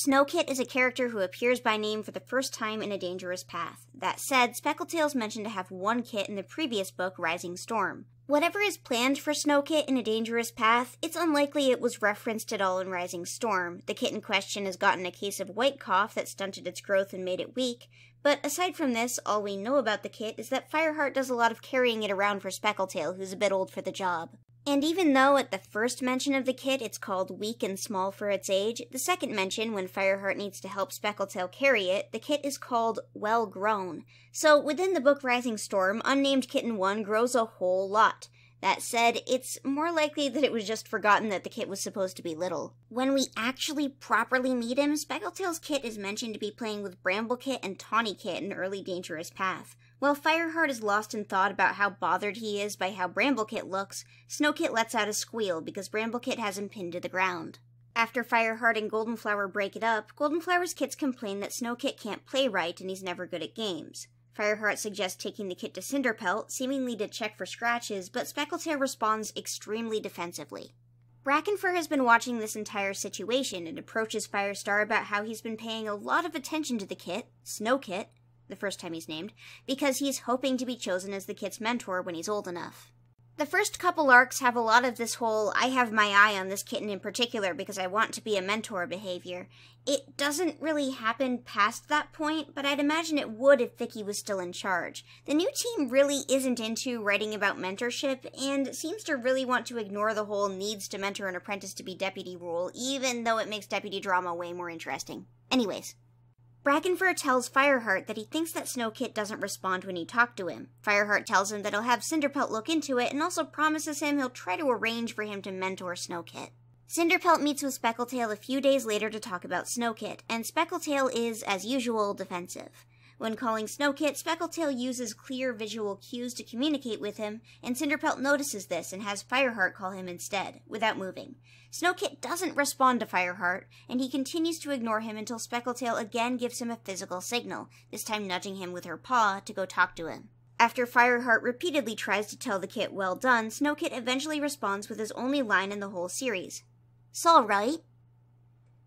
Snowkit is a character who appears by name for the first time in A Dangerous Path. That said, Speckletail's mentioned to have one kit in the previous book, Rising Storm. Whatever is planned for Snowkit in A Dangerous Path, it's unlikely it was referenced at all in Rising Storm. The kit in question has gotten a case of white cough that stunted its growth and made it weak, but aside from this, all we know about the kit is that Fireheart does a lot of carrying it around for Speckletail, who's a bit old for the job. And even though at the first mention of the kit it's called weak and small for its age, the second mention, when Fireheart needs to help Speckletail carry it, the kit is called well grown. So within the book Rising Storm, Unnamed Kitten 1 grows a whole lot. That said, it's more likely that it was just forgotten that the kit was supposed to be little. When we actually properly meet him, Speckletail's kit is mentioned to be playing with Bramblekit and Tawnykit in early Dangerous Path. While Fireheart is lost in thought about how bothered he is by how Bramblekit looks, Snowkit lets out a squeal because Bramblekit has him pinned to the ground. After Fireheart and Goldenflower break it up, Goldenflower's kits complain that Snowkit can't play right and he's never good at games. Fireheart suggests taking the kit to Cinderpelt, seemingly to check for scratches, but Speckletail responds extremely defensively. Brackenfur has been watching this entire situation and approaches Firestar about how he's been paying a lot of attention to the kit, Snowkit, the first time he's named, because he's hoping to be chosen as the kit's mentor when he's old enough. The first couple arcs have a lot of this whole I have my eye on this kitten in particular because I want to be a mentor behavior. It doesn't really happen past that point, but I'd imagine it would if Vicky was still in charge. The new team really isn't into writing about mentorship and seems to really want to ignore the whole needs to mentor an apprentice to be deputy rule, even though it makes deputy drama way more interesting. Anyways. Brackenfur tells Fireheart that he thinks that Snowkit doesn't respond when you talk to him. Fireheart tells him that he'll have Cinderpelt look into it and also promises him he'll try to arrange for him to mentor Snowkit. Cinderpelt meets with Speckletail a few days later to talk about Snowkit, and Speckletail is, as usual, defensive. When calling Snowkit, Speckletail uses clear visual cues to communicate with him, and Cinderpelt notices this and has Fireheart call him instead, without moving. Snowkit doesn't respond to Fireheart, and he continues to ignore him until Speckletail again gives him a physical signal, this time nudging him with her paw to go talk to him. After Fireheart repeatedly tries to tell the kit well done, Snowkit eventually responds with his only line in the whole series. "'S'all right."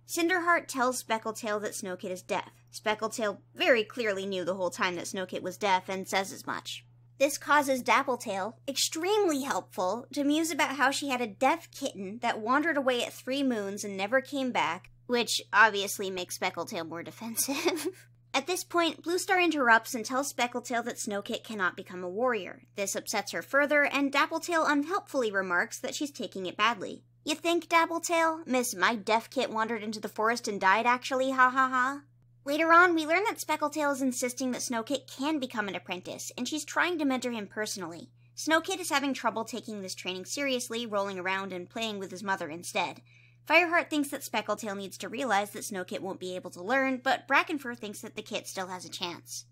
Cinderheart tells Speckletail that Snowkit is deaf. Speckletail very clearly knew the whole time that Snowkit was deaf and says as much. This causes Dappletail, extremely helpful, to muse about how she had a deaf kitten that wandered away at 3 moons and never came back, which obviously makes Speckletail more defensive. At this point, Bluestar interrupts and tells Speckletail that Snowkit cannot become a warrior. This upsets her further, and Dappletail unhelpfully remarks that she's taking it badly. "You think, Dappletail? Miss, my deaf kit wandered into the forest and died actually, ha ha ha." Later on, we learn that Speckletail is insisting that Snowkit can become an apprentice, and she's trying to mentor him personally. Snowkit is having trouble taking this training seriously, rolling around and playing with his mother instead. Fireheart thinks that Speckletail needs to realize that Snowkit won't be able to learn, but Brackenfur thinks that the kit still has a chance.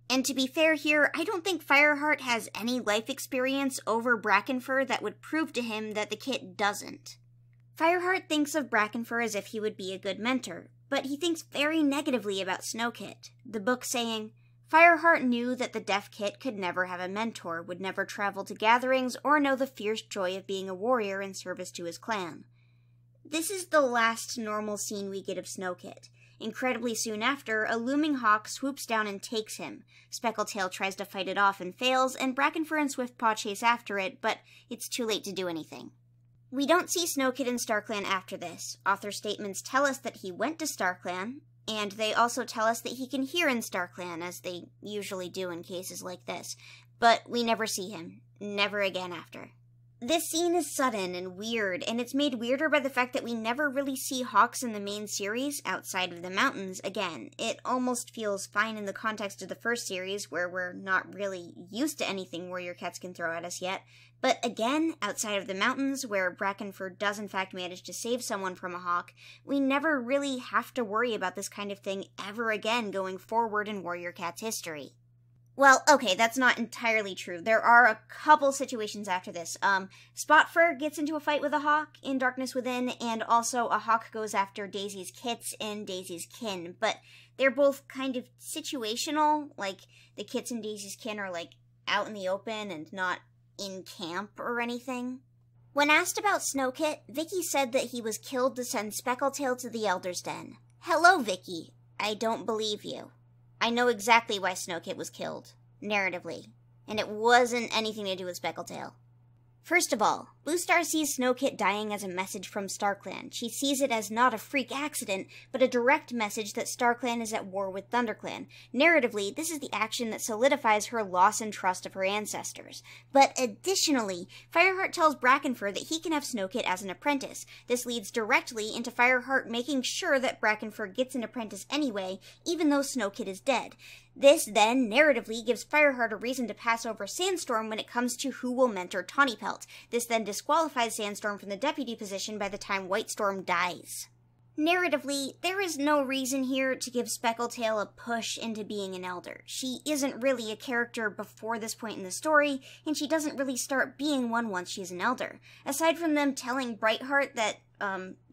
And to be fair here, I don't think Fireheart has any life experience over Brackenfur that would prove to him that the kit doesn't. Fireheart thinks of Brackenfur as if he would be a good mentor, but he thinks very negatively about Snowkit, the book saying, Fireheart knew that the deaf kit could never have a mentor, would never travel to gatherings, or know the fierce joy of being a warrior in service to his clan. This is the last normal scene we get of Snowkit. Incredibly soon after, a looming hawk swoops down and takes him. Speckletail tries to fight it off and fails, and Brackenfur and Swiftpaw chase after it, but it's too late to do anything. We don't see Snowkit in StarClan after this. Author statements tell us that he went to StarClan, and they also tell us that he can hear in StarClan, as they usually do in cases like this. But we never see him. Never again after. This scene is sudden and weird, and it's made weirder by the fact that we never really see hawks in the main series, outside of the mountains, again. It almost feels fine in the context of the first series, where we're not really used to anything warrior cats can throw at us yet. But again, outside of the mountains, where Brackenfur does in fact manage to save someone from a hawk, we never really have to worry about this kind of thing ever again going forward in warrior cats' history. Well, okay, that's not entirely true. There are a couple situations after this. Spotfur gets into a fight with a hawk in Darkness Within, and also a hawk goes after Daisy's kits in Daisy's Kin, but they're both kind of situational, like the kits in Daisy's Kin are like out in the open and not in camp or anything. When asked about Snowkit, Vicky said that he was killed to send Speckletail to the Elder's Den. Hello, Vicky. I don't believe you. I know exactly why Snowkit was killed, narratively, and it wasn't anything to do with Speckletail. First of all, Bluestar sees Snowkit dying as a message from StarClan. She sees it as not a freak accident, but a direct message that StarClan is at war with ThunderClan. Narratively, this is the action that solidifies her loss and trust of her ancestors. But additionally, Fireheart tells Brackenfur that he can have Snowkit as an apprentice. This leads directly into Fireheart making sure that Brackenfur gets an apprentice anyway, even though Snowkit is dead. This, then, narratively gives Fireheart a reason to pass over Sandstorm when it comes to who will mentor Tawnypelt. This then disqualifies Sandstorm from the deputy position by the time Whitestorm dies. Narratively, there is no reason here to give Speckletail a push into being an Elder. She isn't really a character before this point in the story, and she doesn't really start being one once she's an Elder. Aside from them telling Brightheart that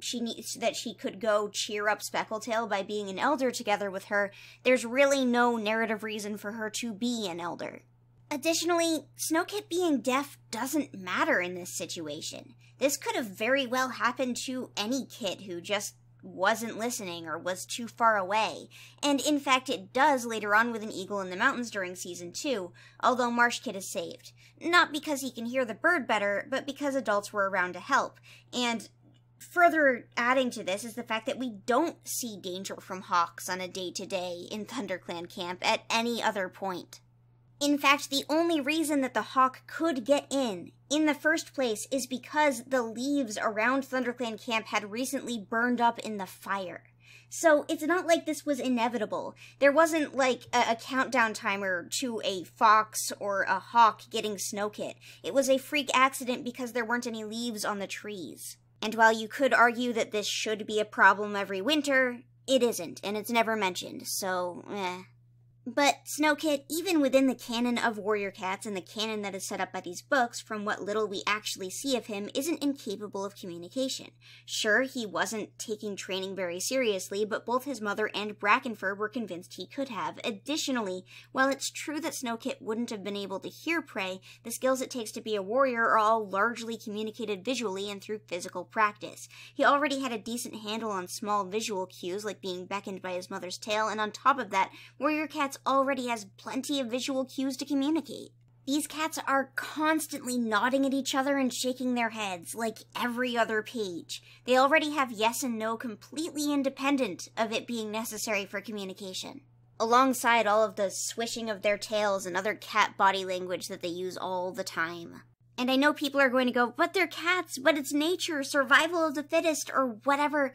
she could go cheer up Speckletail by being an Elder together with her, there's really no narrative reason for her to be an Elder. Additionally, Snowkit being deaf doesn't matter in this situation. This could have very well happened to any kid who just wasn't listening or was too far away, and in fact it does later on with an eagle in the mountains during Season 2, although Marsh Kid is saved. Not because he can hear the bird better, but because adults were around to help, and further adding to this is the fact that we don't see danger from hawks on a day-to-day in ThunderClan camp at any other point. In fact, the only reason that the hawk could get in the first place is because the leaves around ThunderClan camp had recently burned up in the fire. So it's not like this was inevitable. There wasn't like a countdown timer to a fox or a hawk getting Snowkit. It was a freak accident because there weren't any leaves on the trees. And while you could argue that this should be a problem every winter, it isn't, and it's never mentioned, so But Snowkit, even within the canon of Warrior Cats and the canon that is set up by these books, from what little we actually see of him, isn't incapable of communication. Sure, he wasn't taking training very seriously, but both his mother and Brackenfur were convinced he could have. Additionally, while it's true that Snowkit wouldn't have been able to hear prey, the skills it takes to be a warrior are all largely communicated visually and through physical practice. He already had a decent handle on small visual cues, like being beckoned by his mother's tail, and on top of that, Warrior Cats already has plenty of visual cues to communicate. These cats are constantly nodding at each other and shaking their heads, like every other page. They already have yes and no completely independent of it being necessary for communication, alongside all of the swishing of their tails and other cat body language that they use all the time. And I know people are going to go, but they're cats, but it's nature, survival of the fittest, or whatever.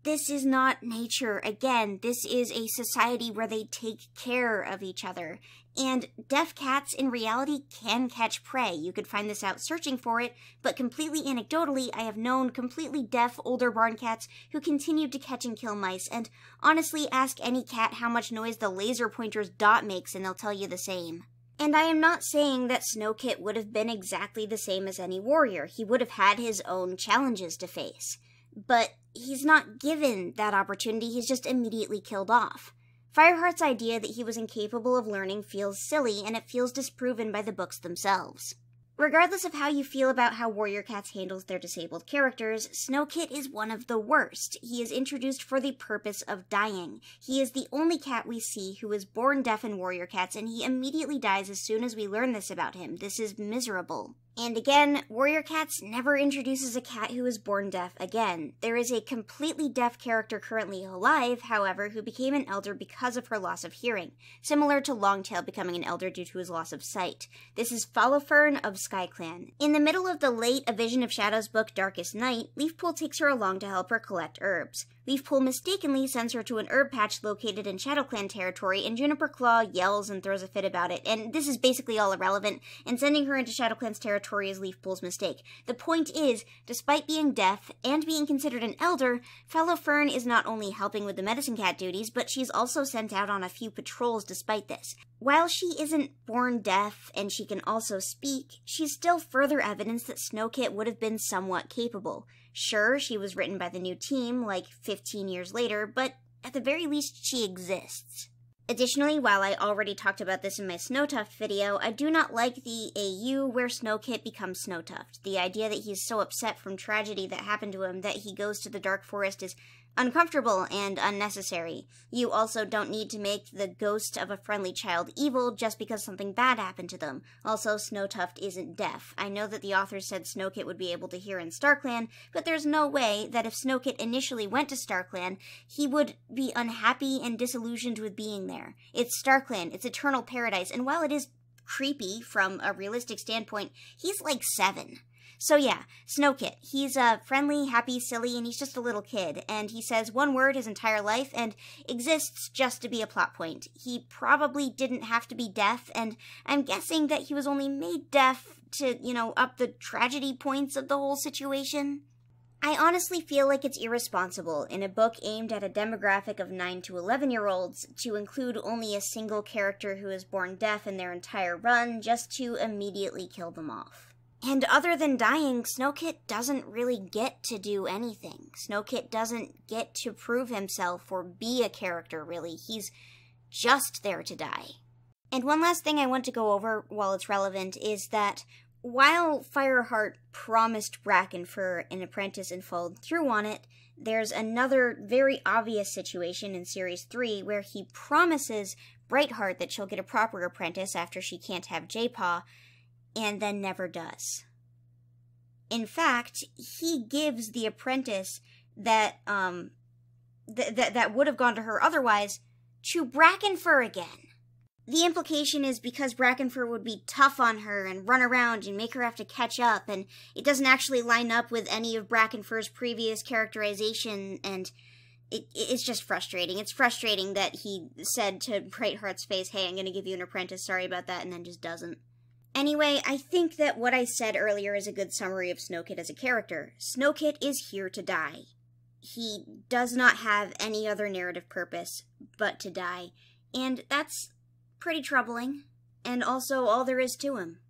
This is not nature. Again, this is a society where they take care of each other. And deaf cats, in reality, can catch prey. You could find this out searching for it, but completely anecdotally, I have known completely deaf older barn cats who continued to catch and kill mice, and honestly, ask any cat how much noise the laser pointer's dot makes and they'll tell you the same. And I am not saying that Snowkit would have been exactly the same as any warrior. He would have had his own challenges to face. But he's not given that opportunity, he's just immediately killed off. Fireheart's idea that he was incapable of learning feels silly, and it feels disproven by the books themselves. Regardless of how you feel about how Warrior Cats handles their disabled characters, Snowkit is one of the worst. He is introduced for the purpose of dying. He is the only cat we see who is born deaf in Warrior Cats, and he immediately dies as soon as we learn this about him. This is miserable. And again, Warrior Cats never introduces a cat who is born deaf again. There is a completely deaf character currently alive, however, who became an elder because of her loss of hearing, similar to Longtail becoming an elder due to his loss of sight. This is Followfern of SkyClan. In the middle of the late A Vision of Shadows book Darkest Night, Leafpool takes her along to help her collect herbs. Leafpool mistakenly sends her to an herb patch located in ShadowClan territory, and Juniper Claw yells and throws a fit about it, and this is basically all irrelevant, and sending her into ShadowClan's territory is Leafpool's mistake. The point is, despite being deaf and being considered an elder, Followfern is not only helping with the medicine cat duties, but she's also sent out on a few patrols despite this. While she isn't born deaf and she can also speak, she's still further evidence that Snowkit would have been somewhat capable. Sure, she was written by the new team, like 15 years later, but at the very least she exists. Additionally, while I already talked about this in my Snowtuft video, I do not like the AU where Snowkit becomes Snowtuft. The idea that he's so upset from tragedy that happened to him that he goes to the Dark Forest is uncomfortable and unnecessary. You also don't need to make the ghost of a friendly child evil just because something bad happened to them. Also, Snowtuft isn't deaf. I know that the author said Snowkit would be able to hear in Starkland, but there's no way that if Snowkit initially went to Starkland, he would be unhappy and disillusioned with being there. It's Starkland, it's eternal paradise, and while it is creepy from a realistic standpoint, he's like 7. So yeah, Snowkit. He's friendly, happy, silly, and he's just a little kid. And he says one word his entire life and exists just to be a plot point. He probably didn't have to be deaf, and I'm guessing that he was only made deaf to, up the tragedy points of the whole situation. I honestly feel like it's irresponsible in a book aimed at a demographic of 9 to 11-year-olds to include only a single character who is born deaf in their entire run just to immediately kill them off. And other than dying, Snowkit doesn't really get to do anything. Snowkit doesn't get to prove himself or be a character, really. He's just there to die. And one last thing I want to go over while it's relevant is that while Fireheart promised Brackenfur an apprentice and followed through on it, there's another very obvious situation in Series 3 where he promises Brightheart that she'll get a proper apprentice after she can't have J-Paw, and then never does. In fact, he gives the apprentice that that would have gone to her otherwise to Brackenfur again. The implication is because Brackenfur would be tough on her and run around and make her have to catch up, and it doesn't actually line up with any of Brackenfur's previous characterization, and it's just frustrating. It's frustrating that he said to Brightheart's face, hey, I'm going to give you an apprentice, sorry about that, and then just doesn't. Anyway, I think that what I said earlier is a good summary of Snowkit as a character. Snowkit is here to die. He does not have any other narrative purpose but to die, and that's pretty troubling, and also all there is to him.